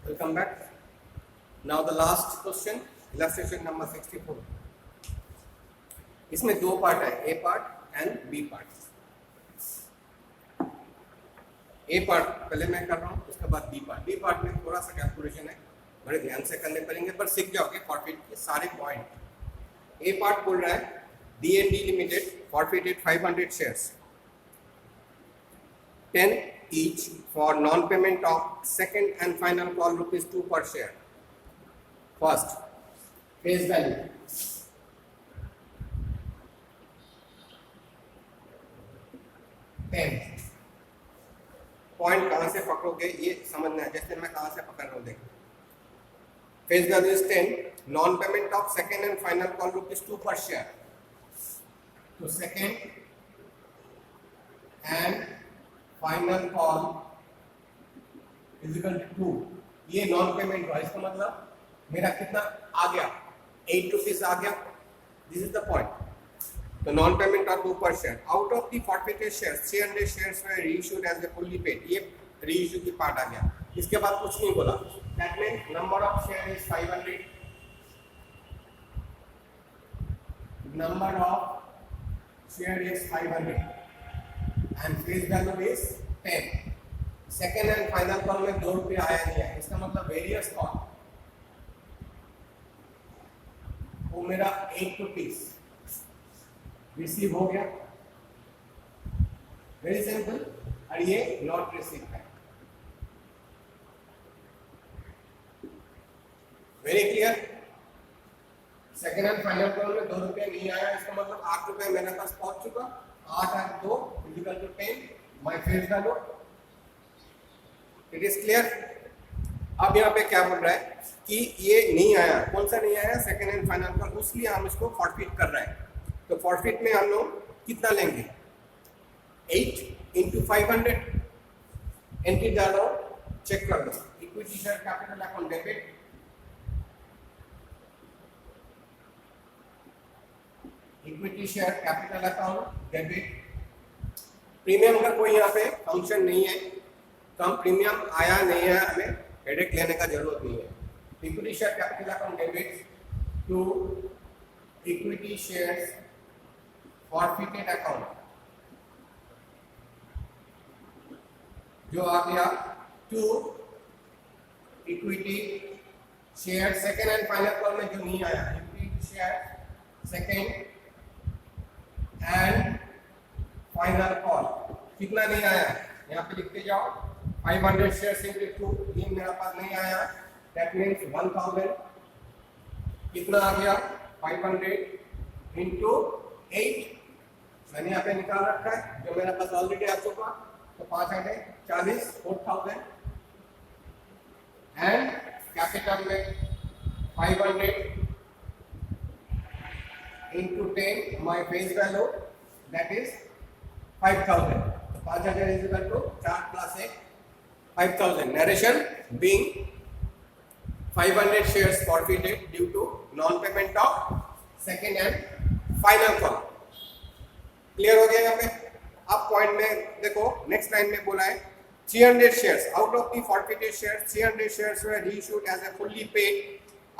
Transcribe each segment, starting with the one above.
Welcome back. Now the last question, illustration number 64. इसमें दो part है, A part and B part. A part पहले मैं कर रहा हूँ, उसके बाद बी पार्ट. बी पार्ट में थोड़ा सा कैलकुलेशन है, बड़े ध्यान से करने पड़ेंगे, पर सीख जाओगे फॉरफिट के सारे पॉइंट. ए पार्ट बोल रहा है D&D limited forfeited 500 shares, 10 each for non-payment of second and final call ₹2 per share. First, face value. Point कहां से पकड़ोगे ये समझना है, जैसे मैं कहां से पकड़ रहा हूं. देखो, face value is 10, non payment of second and final call ₹2 पर शेयर. तो second and final call is equal to 2. ये नॉन पेमेंट हुआ, इसका मतलब मेरा कितना आ गया, ₹8 आ गया. This is the point. तो non payment of 2 per share. Out of the forfeited shares, 300 shares were reissued as a fully paid. ये reissue की पार्ट आ गया. इसके बाद कुछ नहीं बोला. That means number of share is 500. Number of share is 500 and face value is 10. Second and final call में ₹2 आया नहीं है, इसका मतलब various call वो मेरा ₹8 रिसीव हो गया. Very simple. और ये नॉट रिसीव है. Very clear. Second and final call में ₹2 नहीं आया, इसका मतलब ₹8 मेरे पास पहुंच चुका. 8 और 2 equal to 10. My face value. It is clear. अब यहाँ पे क्या बोल रहा है कि ये नहीं आया. कौन सा नहीं आया? Second and final call. उसलिए हम इसको फॉरफिट कर रहे हैं. तो फॉरफिट में हम लोग कितना लेंगे? 8 into 500. एंट्री डालो, चेक कर लो. Equity share capital account debit. Equity share capital account debit. Premium का कोई यहाँ पे फंक्शन नहीं है. कम प्रीमियम आया नहीं है, हमें हेडेक लेने का जरूरत नहीं है. Equity share capital account debit to equity shares forfeited account जो आ गया to equity share second and final call में जो नहीं आया. Equity share second and final call कितना नहीं आया, यहाँ पे लिखते जाओ. 500 शेयर्स इंटू 2, ये मेरा पास नहीं आया. दैट मीन्स 1000 कितना आ गया? 500 इंटू 8 मैंने यहाँ पे निकाल रखा है, जो मेरे पास ऑलरेडी आ चुका. तो 540 4000 एंड कैपिटल में 500 into 10. My face value that is 5000. तो 5000 is equal to 4 + 1 5000. Narration being 500 shares forfeited due to non-payment of second and final call. Clear हो गया यहाँ पे. अब पॉइंट में देखो, नेक्स्ट लाइन में बोला है 300 shares. Out of the forfeited shares, 300 shares were reissued as a fully paid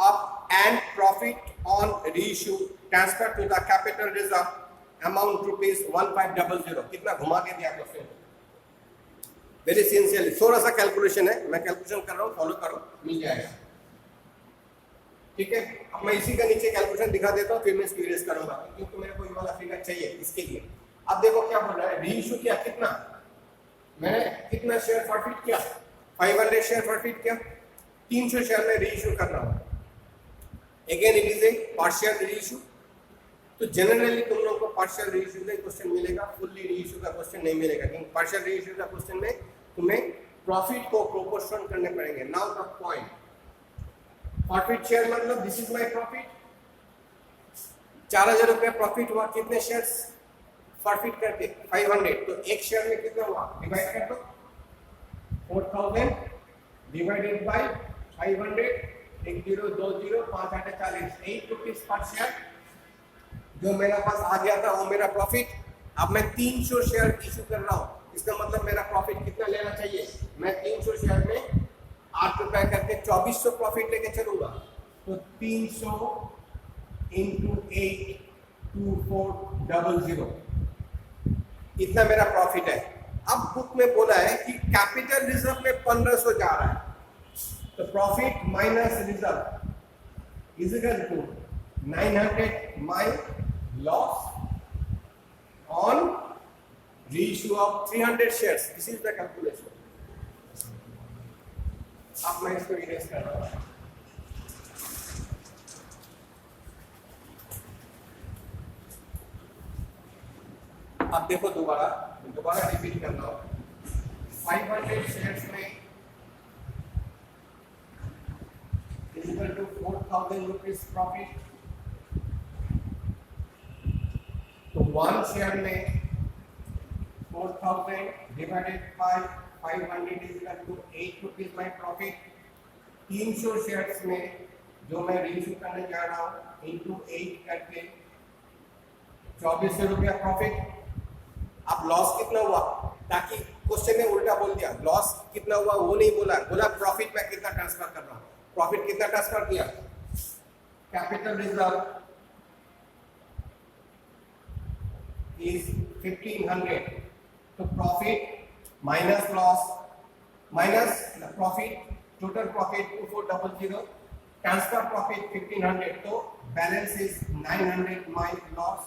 up and profit on reissue transferred to the capital reserve amount ₹1500. कितना घुमा के दिया क्वेश्चन. Very sincerely. थोड़ा सा कैलकुलेशन है, मैं कैलकुलेशन कर रहा हूँ, फॉलो करो, मिल जाएगा. ठीक है. अब मैं इसी का नीचे कैलकुलेशन दिखा देता हूँ, फिर मैं इसको इरेज करूंगा, क्योंकि मेरे को ये वाला फिगर चाहिए इसके लिए. अब देखो क्या बोल रहा है. रीइश्यू किया कितना, मैंने कितना शेयर फॉरफिट किया? 500 शेयर फॉरफिट किया. 300 शेयर में रीइश्यू कर रहा हूँ. Again it is a partial reissue. तो जनरली तुम लोग को पार्शियल रीइश्यू का क्वेश्चन मिलेगा, फुल्ली रीइश्यू का क्वेश्चन नहीं मिलेगा, क्योंकि पार्शियल रीइश्यू का क्वेश्चन में तुम्हें प्रॉफिट को प्रोपोर्शन करने पड़ेंगे. Now the point. Profit share मतलब this is my profit. 4000 profit हुआ. कितने शेयर्स प्रॉफिट करके? 500. तो एक शेयर में कितना हुआ? डिवाइड कर दो. 4000 डिवाइडेड बाय 500. 1020 5 8 40. ₹8 पर शेयर जो मेरा पास आ गया था, वो मेरा प्रॉफिट. अब मैं 300 शेयर इशू कर रहा हूँ, इसका मतलब मेरा प्रॉफिट कितना लेना चाहिए? मैं 300 शेयर में 8 रुपया करके 2400 प्रॉफिट लेके चलूंगा तो 300 इंटू 82400 इतना मेरा प्रॉफिट है। अब बुक में बोला है कि कैपिटल रिजर्व में 1500 जा रहा है, तो profit minus reserve is equal to 900 my loss on reissue of 300 shares. This is the calculation. अब मैं इसको इरेज कर रहा हूं। अब देखो दोबारा रिपीट करना हो। 500 शेयर्स में इक्वल टू 4000 रुपीज प्रॉफिट, तो 1 शेयर में 4000 divided by 500 is equal to 8 rupees my profit. 300 shares में जो मैं रीइश्यू करने जा रहा हूँ इंटू 8 करके 2400 रुपया प्रॉफिट। अब लॉस कितना हुआ, ताकि क्वेश्चन में उल्टा बोल दिया, लॉस कितना हुआ वो नहीं बोला, बोला प्रॉफिट में कितना ट्रांसफर कर रहा हूं। प्रॉफिट कितना ट्रांसफर किया, कैपिटल रिजर्व इज 1500, तो profit minus loss minus profit, total profit 2400, transfer profit 1500, तो बैलेंस इज 900 माई लॉस।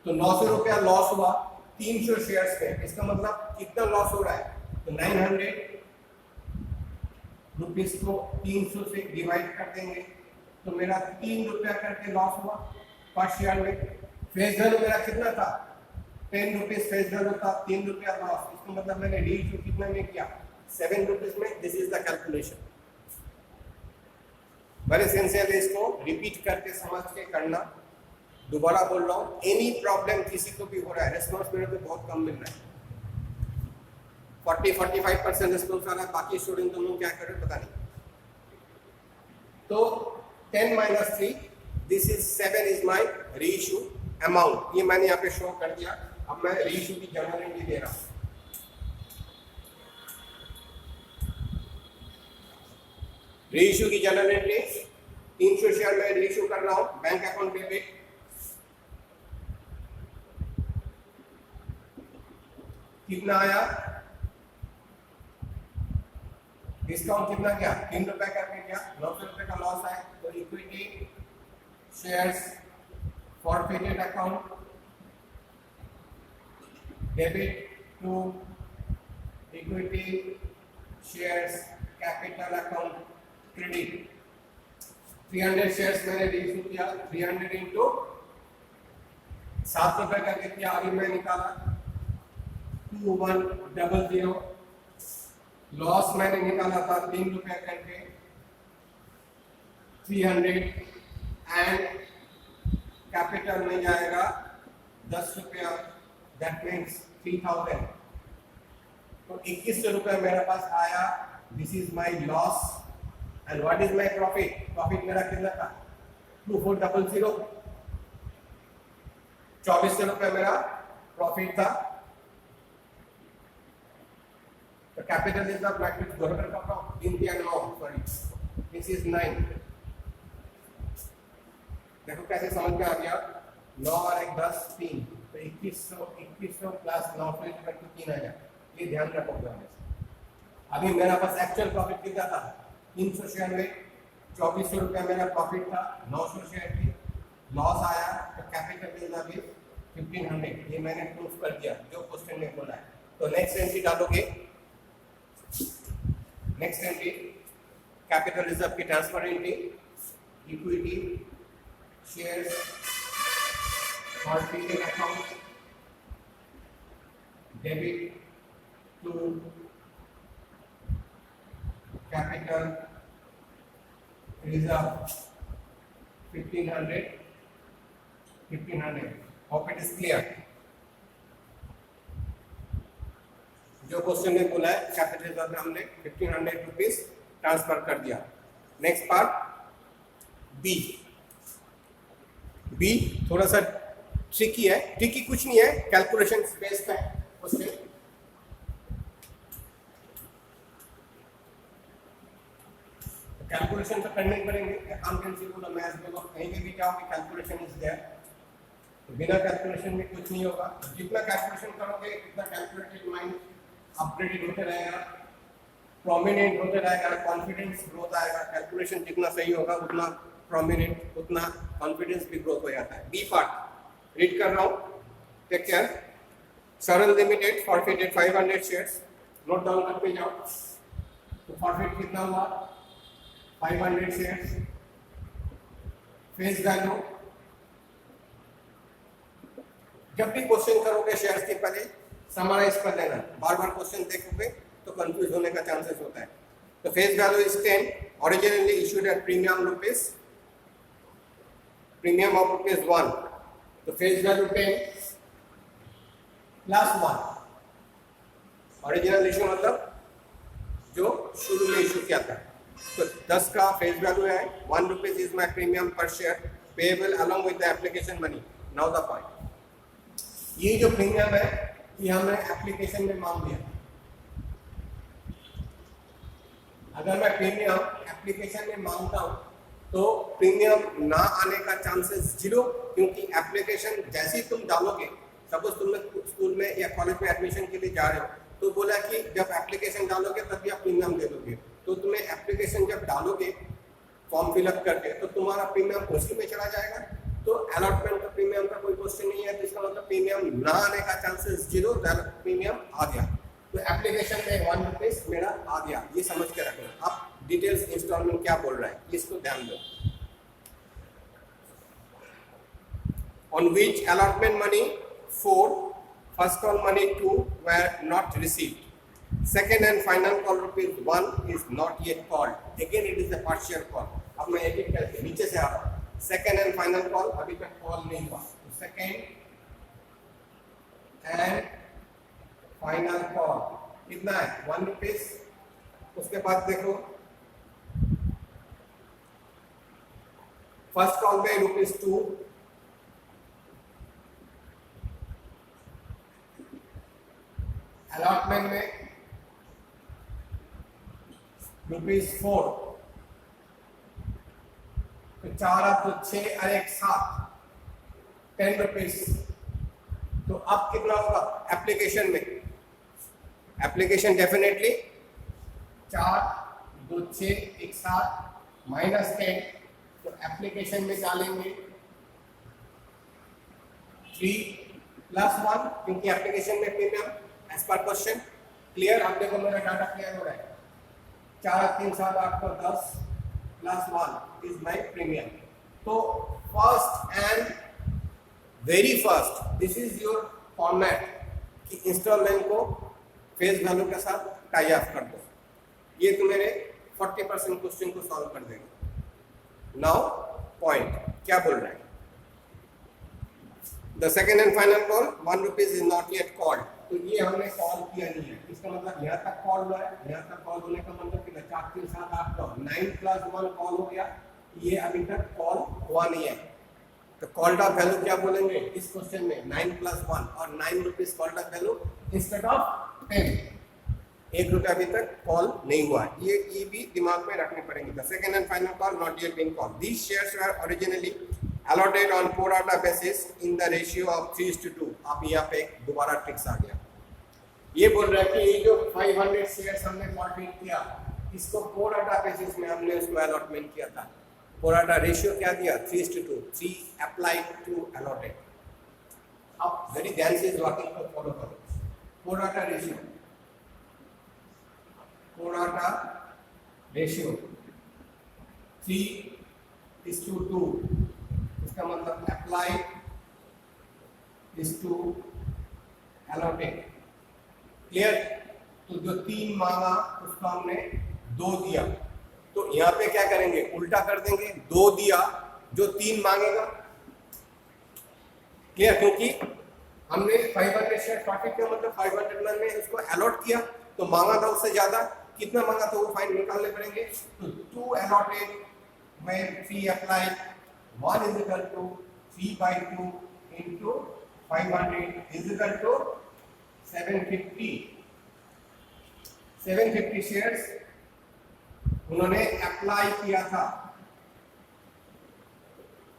तो 900 रुपया लॉस हुआ 300 शेयर्स पे। इसका मतलब कितना लॉस हो रहा है, तो 900 रुपीज को 300 से डिवाइड कर देंगे, तो मेरा 3 रुपया करके लॉस हुआ पर शेयर में। फेस वैल्यू मेरा कितना था, 10 रुपीज फेस वैल्यू था, 3 रुपया लॉस। इसका मतलब मैंने रीइश्यू कितना में किया, 7 रुपीज में। This is the calculation. Very essential है, इसको रिपीट करके समझ के करना। दोबारा बोल रहा हूँ, एनी प्रॉब्लम किसी को भी हो रहा है, रेस्पॉन्स मेरे को बहुत कम मिल रहा है, 40-45% रेस्पॉन्स आ रहा है, बाकी स्टूडेंट तुम लोग क्या कर रहे हो पता नहीं। तो 10 minus 3, this is 7 is my reissue amount. ये मैंने यहाँ पे शो कर दिया। अब मैं रीइश्यू की जर्नल एंट्री दे रहा हूँ। रीइश्यू की जर्नल एंट्री 300 शेयर में रीइश्यू कर रहा हूँ, बैंक अकाउंट डेबिट। कितना आया, डिस्काउंट कितना गया, 3 रुपए करके गया, 900 रुपए का लॉस है। तो equity shares forfeited account debit to equity shares capital account credit. 300 shares मैंने रीइश्यू किया, 300 इंटू 7 रुपए करके किया। अभी मैं निकाला 2100। लॉस मैंने निकाला था 3 रुपया करके 300, एंड कैपिटल में जाएगा 10 रुपया, दैट मीन्स 3000। तो 2100 रुपया मेरे पास आया। This is my loss. And what is my profit, profit मेरा कितना था, 2400। 2400 रुपया मेरा प्रॉफिट था। The capital is the matrix बराबर का 3 या 9, सॉरी दिस इज 9। देखो कैसे समझ में आ गया, 9 और 1 10 3, तो 2100 प्लस 900 इक्वल टू 3000। ये ध्यान रखो। अभी मेरा पास एक्चुअल प्रॉफिट कितना था, 300 शेयर में 2400 रुपया मेरा प्रॉफिट था, 900 शेयर की लॉस आया, तो कैपिटल इज अभी 1500। ये मैंने प्रूफ कर दिया जो क्वेश्चन में बोला है। तो नेक्स्ट एंट्री डालोगे, नेक्स्ट एंट्री कैपिटल रिजर्व की transfer entry, equity shares forfeited account debit to capital reserve 1500। Hope it is clear. जो क्वेश्चन में बोला है कैपिटल रिजर्व में हमने 1500 रुपीज ट्रांसफर कर दिया। नेक्स्ट पार्ट बी थोड़ा सा ट्रिकी है, ट्रिकी कुछ नहीं है, कैलकुलेशन बेस्ड है क्वेश्चन। कैलकुलेशन तो करने ही पड़ेंगे, अकाउंटेंसी बोलो मैथ्स बोलो कहीं भी जाओगे कैलकुलेशन इज देयर। तो बिना कैलकुलेशन में कुछ नहीं होगा। जितना कैलकुलेशन करोगे उतना कैलकुलेटेड माइंड अपग्रेडेड होते रहेगा, प्रोमिनेंट होते रहेगा, कॉन्फिडेंस ग्रोथ आएगा। कैलकुलेशन जितना सही होगा उतना प्रोमिनेंट, उतना कॉन्फिडेंस भी ग्रोथ हो जाता है। बी पार्ट रीड कर रहा हूँ, टेक केयर। सरल limited forfeited 500 shares, note down करते जाओ। तो फॉरफिट कितना हुआ 500 शेयर्स। फेस वैल्यू, जब भी क्वेश्चन करोगे शेयर्स के पहले समराइज कर लेना, बार बार क्वेश्चन देखोगे तो कंफ्यूज होने का चांसेस होता है। तो face value is 10, originally issued at premium of rupees 1। तो face value 10 plus 1, original issue मतलब जो शुरू में इशू किया था। तो 10 का फेस वैल्यू है, 1 रुपीज इज माई प्रीमियम पर share payable along with the application money. Now the point, ये जो प्रीमियम है ये हमने एप्लीकेशन में मांग लिया। अगर मैं प्रीमियम एप्लीकेशन में मांगता हूं तो प्रीमियम ना आने का चांसेस 0, क्योंकि एप्लीकेशन जैसे ही तुम डालोगे, सपोज तुम स्कूल में या कॉलेज में एडमिशन के लिए जा रहे हो तो बोला कि जब एप्लीकेशन डालोगे तभी आप प्रीमियम दे दोगे। तो तुम्हें एप्लीकेशन जब डालोगे फॉर्म फिलअप करके तो तुम्हारा प्रीमियम उसी में चला जाएगा। तो अलॉटमेंट का प्रीमियम का कोई क्वेश्चन नहीं है, तो इसका मतलब प्रीमियम ना आने का चांसेस 0, प्रीमियम आ गया। तो एप्लीकेशन में 1 रुपीज मेरा आ गया, ये समझ के रखना। आप डिटेल्स इंस्टॉलमेंट क्या बोल रहा है इसको ध्यान दो। On which allotment money 4, first call money 2 were not received. Second and final call rupees 1 is not yet called. Again it is a partial call. अब मैं एक एक करके नीचे से आ रहा हूँ। सेकेंड एंड फाइनल कॉल अभी तक कॉल नहीं हुआ। सेकेंड एंड फाइनल कॉल कितना है 1 रुपीज। उसके बाद देखो फर्स्ट कॉल पे ₹2, अलॉटमेंट में ₹4, तो 4 अब तो 6 और 1 7, 10 रुपीज। तो अब कितना होगा एप्लीकेशन में, एप्लीकेशन डेफिनेटली 4 2 6 1 7 माइनस 10, तो एप्लीकेशन में डालेंगे 3 प्लस 1, क्योंकि एप्लीकेशन में premium as per question. Clear, आप देखो मेरा डाटा क्लियर हो रहा है। 4 3 7 8 को 10 प्लस 1 इज माई प्रीमियम। तो first and very first this is your format कि इंस्टॉलमेंट को फेस वैल्यू के साथ टाई अप कर दो। ये तो मेरे 40% क्वेश्चन को सॉल्व कर देगा। नाउ पॉइंट क्या बोल रहा है, the second and final call 1 rupees is not yet called. तो ये हमने सॉल्व किया नहीं है, इसका मतलब यहाँ तक कॉल हुआ है। यहाँ तक कॉल होने का मतलब कि 4 3 7 8 9 9 प्लस 1 कॉल हो गया। ये अभी तक कॉल हुआ नहीं है, तो कॉल्ड अप वैल्यू क्या बोलेंगे इस क्वेश्चन में 9 प्लस 1, और 9 rupees called up value instead of 10। 1 रुपया अभी तक कॉल नहीं हुआ, ये भी दिमाग में रखने पड़ेंगे। The second and final call not yet been called. These shares were originally allotted on pro rata basis in the ratio of 3:2। अब यहाँ पे दोबारा ट्रिक्स आ गया। ये बोल रहा है कि ये जो 500 शेयर्स हमने फॉरफिट किया, इसको प्रो राटा बेसिस में हमने उसको अलॉटमेंट किया था। प्रो राटा रेशियो क्या दिया 3:2, 3 अप्लाइड टू अलॉटेड। अब वेरी ध्यान से इस वाक्य को फॉलो करो। Pro rata ratio, pro rata ratio 3:2, इसका मतलब applied is to allotted. Clear, तो जो 3 मांगा उसको हमने 2 दिया, तो यहाँ पे क्या करेंगे उल्टा कर देंगे, 2 दिया जो 3 मांगेगा। क्लियर, क्योंकि हमने 500 शेयर प्रॉफिट का मतलब 500 में उसको अलॉट किया, तो मांगा था उससे ज्यादा, कितना मांगा था वो फाइन निकालने पड़ेंगे। तो 2 अलॉटेड में 3 applied 1 is equal to 3/2 into 500 is equal to 750 shares उन्होंने अप्लाई किया था,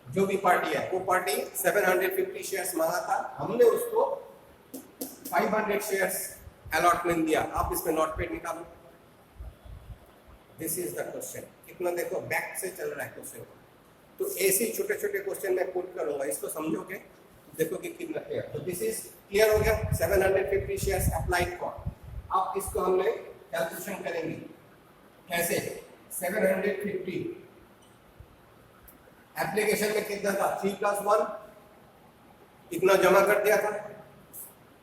जो भी पार्टी है वो पार्टी 750 शेयर्स मांगा था, हमने उसको 500 शेयर्स अलॉटमेंट दिया। आप इसमें नॉट पेड निकालो। This is the question. कितना देखो बैक से चल रहा है क्वेश्चन। तो ऐसे छोटे छोटे क्वेश्चन मैं पुट करूंगा, इसको समझोगे देखो कि कितना क्लियर। तो दिस इज क्लियर हो गया। 750 शेयर्स अप्लाइड फॉर। अब इसको हमने कैलकुलेशन करेंगे कैसे। 750 एप्लीकेशन में कितना था 3+1 इतना जमा कर दिया था,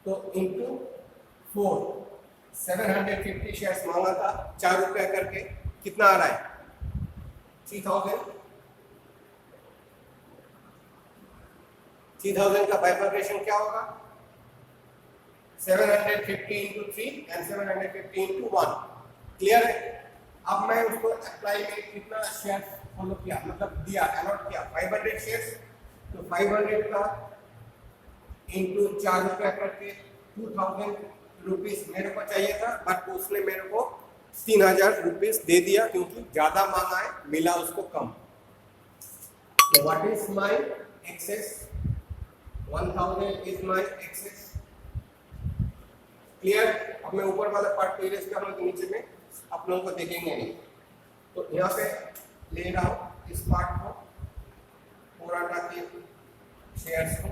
तो इंटू 4 750 शेयर्स मांगा था 4 रुपया करके, कितना आ रहा है 3000। 3000 का बाइफर्केशन क्या होगा 750 इंटू 3 एंड 750 इंटू 1। क्लियर है। अब मैं उसको अप्लाई में कितना शेयर फॉलो किया, मतलब दिया अलॉट किया 500 शेयर्स, तो 500 का इंटू 4 रुपया करके 2000 रुपीज मेरे को चाहिए था, बट उसने मेरे को 3000 रुपीज दे दिया क्योंकि ज्यादा मांगा है, मिला उसको कम। तो what is my excess 1000 is my excess. Clear. अब मैं ऊपर वाला पार्ट को इरेज कर रहा हूं, तो नीचे में आप लोगों को देखेंगे नहीं। तो यहाँ पे ले रहा हूं इस पार्ट को, पुराना के शेयर्स को।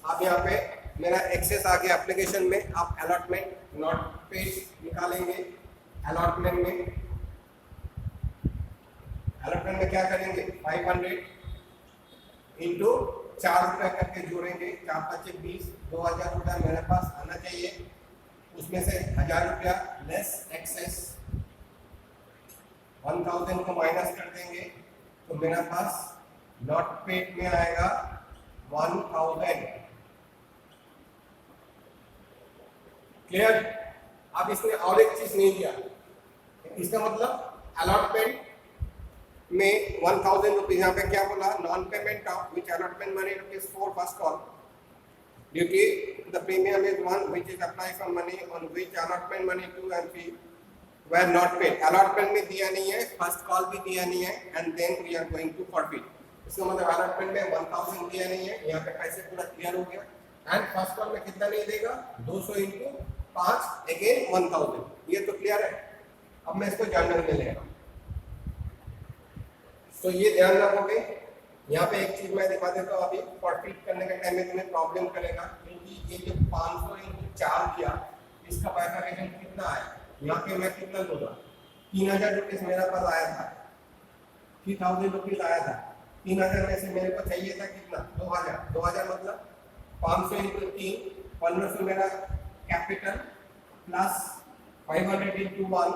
अब यहाँ पे मेरा एक्सेस आ गया एप्लीकेशन में। आप अलॉटमेंट नॉट पेड निकालेंगे। अलॉटमेंट में क्या करेंगे 500 इंटू 4 रुपया करके जोड़ेंगे, 4 5 20, 2000 रुपया मेरे पास आना चाहिए। उसमें से 1000 रुपया लेस एक्सेस 1000 को माइनस कर देंगे, तो मेरा पास नॉट पेड में आएगा 1000। क्लियर। अब इसने और एक चीज नहीं दिया, इसका मतलब अलॉटमेंट में 1000 रुपीज, यहाँ पे क्या बोला non payment of which allotment money rupees for first call duty the premium is one which is apply for money on which allotment money to and fee were not paid। Allotment में दिया नहीं है, first call भी दिया नहीं है, and then we are going to forfeit. इसका मतलब अलॉटमेंट में 1000 दिया नहीं है, यहाँ पे पैसे पूरा क्लियर हो गया। एंड फर्स्ट कॉल में कितना नहीं देगा 200 इंटू 5 अगेन 1000। ये तो क्लियर है। अब मैं इसको जर्नल में ले रहा हूँ, तो ये ध्यान रखोगे। यहाँ पे एक चीज मैं दिखा देता हूँ, अभी फॉरफिट करने के टाइम में तुम्हें प्रॉब्लम करेगा, क्योंकि ये जो 500 इंटू 4 किया, इसका बाइफर्केशन कितना आया। यहाँ पे मैं कितना लूंगा 3000 रुपीज मेरा पास आया था, 3000 रुपीज आया था। 3000 में से मेरे को चाहिए था कितना 2000 मतलब 500 इंटू 3 1500 मेरा कैपिटल प्लस 500 इंटू 1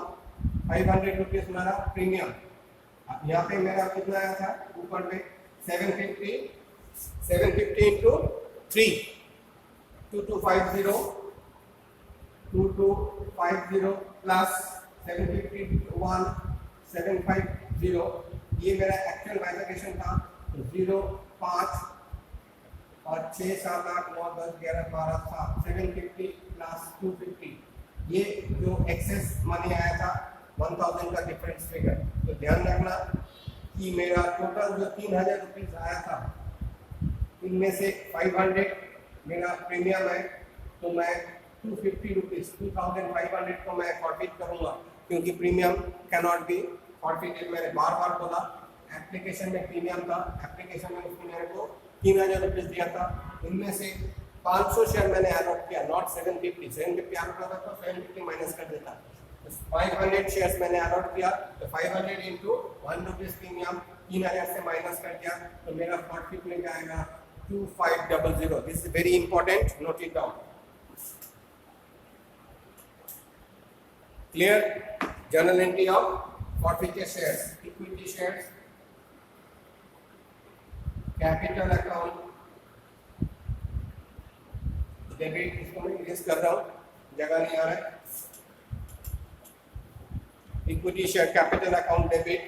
500 रुपीज मेरा प्रीमियम। अब यहाँ पे मेरा कितना आया था ऊपर में 750 इंटू 3 2250 2250 प्लस 751 750। ये मेरा एक्चुअल बाइफर्केशन था 0 5 और 6 7 8 9 10 11 12 था 750 प्लस 250। ये जो एक्सेस मनी आया था 1000 का डिफरेंस फिगर। तो ध्यान रखना कि मेरा टोटल जो 3000 रुपीज आया था, इनमें से 500 मेरा प्रीमियम है, तो मैं 250 रुपीज 2500 को मैं फॉरफिट करूंगा, क्योंकि premium can not be forfeited. मैंने बार बार बोला एप्लीकेशन में प्रीमियम था, एप्लीकेशन में उसने मेरे को 3000 रुपीज दिया था, इनमें से 500 शेयर मैंने अलॉट किया, नॉट 750 अलॉट करता तो 750 माइनस कर देता। 500 शेयर्स मैंने अलॉट किया, तो 500 इंटू 1 रुपीज प्रीमियम 3000 से माइनस कर दिया, तो मेरा फॉरफिट में जाएगा 2500। This is very important, note it down. Clear? Journal entry of forfeiture shares, equity shares, capital account, debit। इसको मैं इरेज कर रहा हूँ, जगह नहीं आ रहा है। Equity share capital account debit,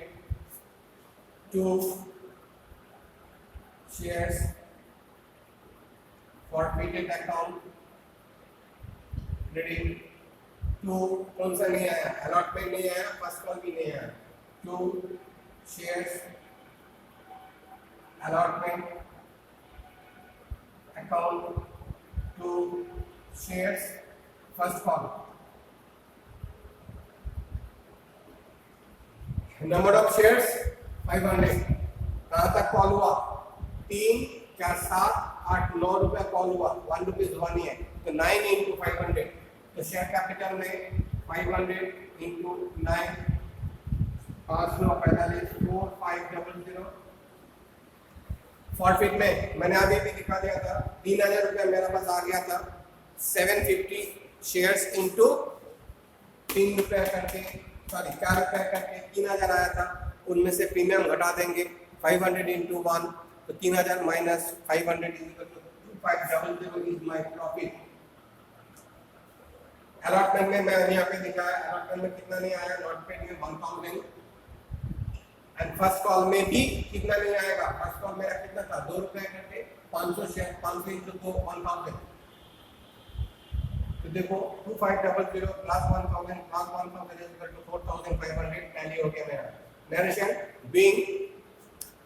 2 shares forfeited account credit, to कौन सा नहीं आया, अलॉटमेंट नहीं आया, फर्स्ट कॉल भी नहीं आया, to shares allotment account to shares first call. Number of shares 500. कहाँ तक कॉल हुआ, 3 4 7 8 9 रुपया कॉल हुआ, 1 रुपीज हुआ नहीं है, तो 9 into 500, तो शेयर कैपिटल में 500 into 9 545 4500। फॉरफिट में मैंने अभी भी दिखा दिया था, 3000 रुपया मेरा पास आ गया था, 750 शेयर्स इंटू 3 रुपया करके, सॉरी 4 रुपया करके 3000 आया था, उनमें से प्रीमियम घटा देंगे 500 इंटू 1, तो 3000 माइनस 500 is equal to 2500 is my profit. Allotment में मैंने यहाँ पे दिखाया, अलॉटमेंट में कितना नहीं आया, नॉट पेड में 1000, एंड फर्स्ट कॉल में भी कितना नहीं आएगा, फर्स्ट कॉल मेरा कितना था 2 रुपए करके 500 शेयर, 500 इंटू 2 1000, तो देखो 2500 plus 1000 plus 1000 is equal to 4500, tally हो गया मेरा। Narration being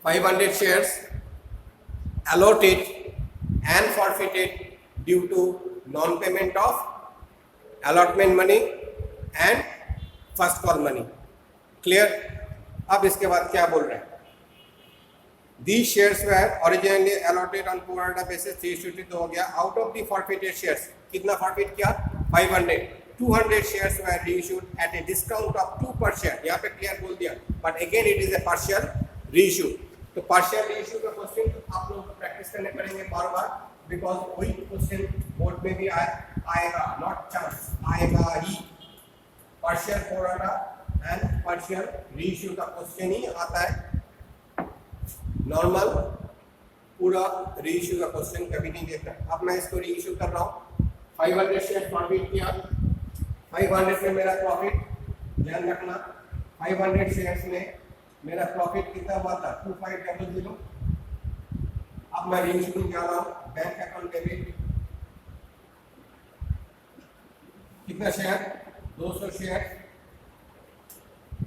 500 shares allotted and forfeited due to non-payment of allotment money and first call money, clear। अब इसके बाद क्या बोल रहे हैं, These shares were originally allotted on pro rata basis 350 तो हो गया, out of the forfeited shares कितना forfeit किया 500, 200 shares were reissued at a discount of 2 per share, यहाँ पे क्लियर बोल दिया, but again it is a partial reissue। तो partial reissue का क्वेश्चन आप लोगों को प्रैक्टिस करने पड़ेंगे बार बार, बिकॉज वही क्वेश्चन बोर्ड में भी आएगा, नॉट चांस, आएगा ही। partial pro rata and partial reissue का क्वेश्चन ही आता है, नॉर्मल पूरा रीइश्यू का क्वेश्चन कभी नहीं देखा। अब मैं इसको रीइश्यू कर रहा हूँ, 500 शेयर प्रॉफिट किया, 500 में मेरा प्रॉफिट, ध्यान रखना 500 शेयर्स में मेरा प्रॉफिट कितना हुआ था 2500। अब मैं रीइश्यू जा रहा हूँ, बैंक अकाउंट डेबिट, कितना share 200 share,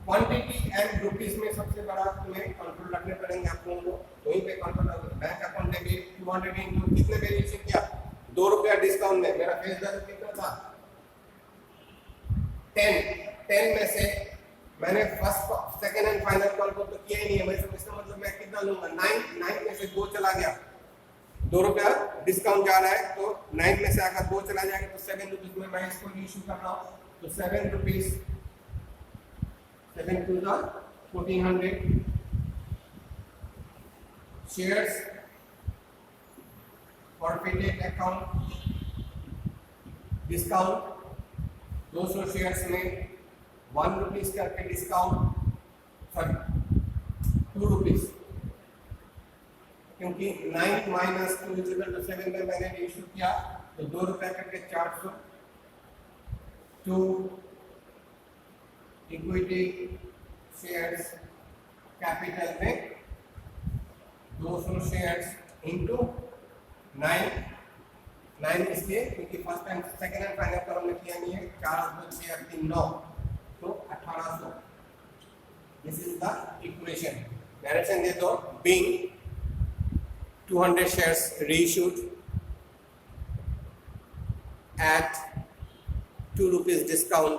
quantity and rupees में सबसे बड़ा तुम्हें कंट्रोल रखने पड़ेंगे आप लोगों को, वहीं पे कंट्रोल रखना। बैंक अकाउंट डेबिट 200 इंटू कितने पे रीइश्यू किया 2 रुपया डिस्काउंट में, मेरा फेस वैल्यू कितना था 10 में से मैंने first second and final call को तो किया ही नहीं है, वैसे इसका मतलब मैं कितना लूंगा 9 में से 2 चला गया, 2 रुपया डिस्काउंट जा रहा है, तो 9 में से अगर 2 चला जाएगा तो 7 रुपीज में मैं इसको रीइश्यू कर रहा हूँ, तो 7 rupees 7 to the 1400 shares forfeited account discount 200 shares में 1 रुपीज करके डिस्काउंट, सॉरी 2 रुपीज, क्योंकि 9 माइनस 2 इज इक्वल टू 7 में मैंने रीइश्यू किया, तो 2 रुपया करके 400, 2 इक्विटी शेयर्स कैपिटल में 200 शेयर्स इंटू 9 इसलिए क्योंकि first time second and final का हमने किया नहीं है, 4 2 6 3 9, तो 1800। This is the equation. Direction दे दो, being 200 shares reissued at 2 rupees discount,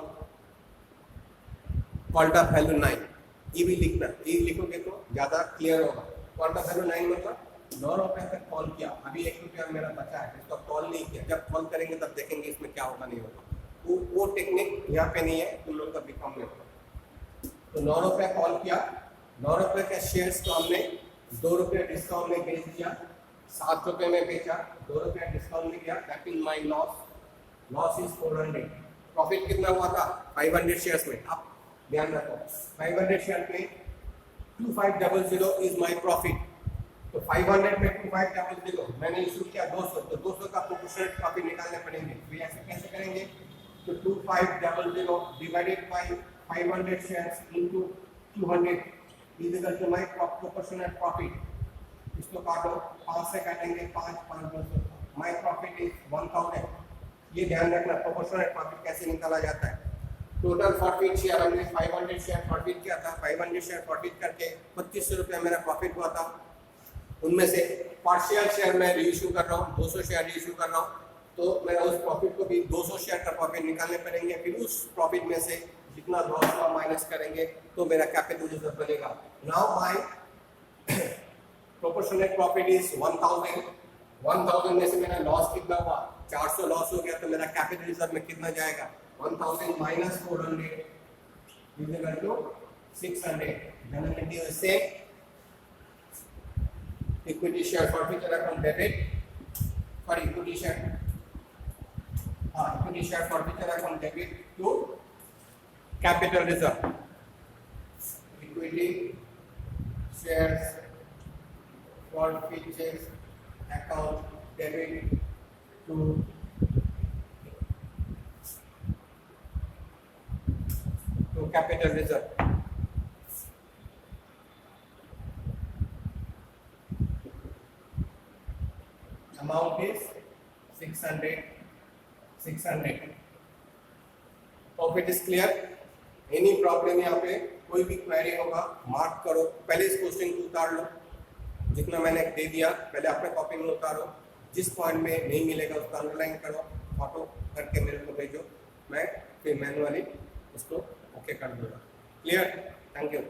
quanta value 9, ये भी लिखना, ये लिखोगे तो ज़्यादा क्लियर होगा। क्वांटा वैल्यू 9 मतलब 9 रुपये तक कॉल किया, अभी 1 रुपया मेरा बचा है, इसका कॉल नहीं किया, जब कॉल करेंगे तब देखेंगे इसमें क्या होगा नहीं होगा, वो टेक्निक यहाँ पे नहीं है, तुम लोग का बीकॉम में होगा। तो 9 रुपये कॉल किया, 9 रुपये के शेयर्स को हमने 2 रुपये डिस्काउंट में बेच दिया, 7 रुपये में बेचा, 2 रुपये डिस्काउंट में गया, that is my loss is 400। Profit कितना हुआ था 500 शेयर्स में, अब ध्यान रखो 500 शेयर में 2500 इज माय प्रॉफिट, तो 500 में 2500 मैंने इशू किया 200, तो 200 का प्रोपोर्शनल प्रॉफिट निकालने पड़ेंगे, तो ऐसे कैसे करेंगे, तो 2500 divided by 500 shares into 200 is equal to my proportional profit. इसको काटो, 5 से काटेंगे 5 5 200, माय प्रॉफिट इज 1000। ये ध्यान रखना प्रोपोर्शनल प्रॉफिट कैसे निकाला जाता है। टोटल फॉरफिट शेयर हमने 500 शेयर फॉरफिट किया था, 500 शेयर फॉरफिट करके 2500 रुपया मेरा प्रॉफिट हुआ था। उनमें से पार्शियल शेयर मैं रीइश्यू कर रहा हूँ, 200 शेयर रीइश्यू कर रहा हूँ, तो मेरा उस प्रॉफिट को भी 200 शेयर का प्रॉफिट निकालने पड़ेंगे। फिर उस प्रॉफिट में से जितना लॉस हुआ माइनस करेंगे तो मेरा कैपिटल रिजर्व बनेगा। Now my proportionate profit is 1000 में से मेरा लॉस कितना हुआ, 400 लॉस हो गया, तो मेरा कैपिटल रिजर्व में कितना जाएगा, 1000 माइनस 400 इज इक्वल टू 600। जनरली से equity share forfeiture account debit for equity share, equity share forfeiture account debit to capital reserve, equity shares forfeiture account debit to capital reserve. Amount is 600. Profit is clear? Any problem यहाँ पे कोई भी query होगा mark करो, पहले इस question को उतार लो, जितना मैंने दे दिया पहले अपने कॉपी में उतारो, जिस पॉइंट में नहीं मिलेगा उसको अंडरलाइन करो, फोटो करके मेरे को भेजो, मैं फिर मैनुअली उसको ओके कर दूंगा। क्लियर? Thank you.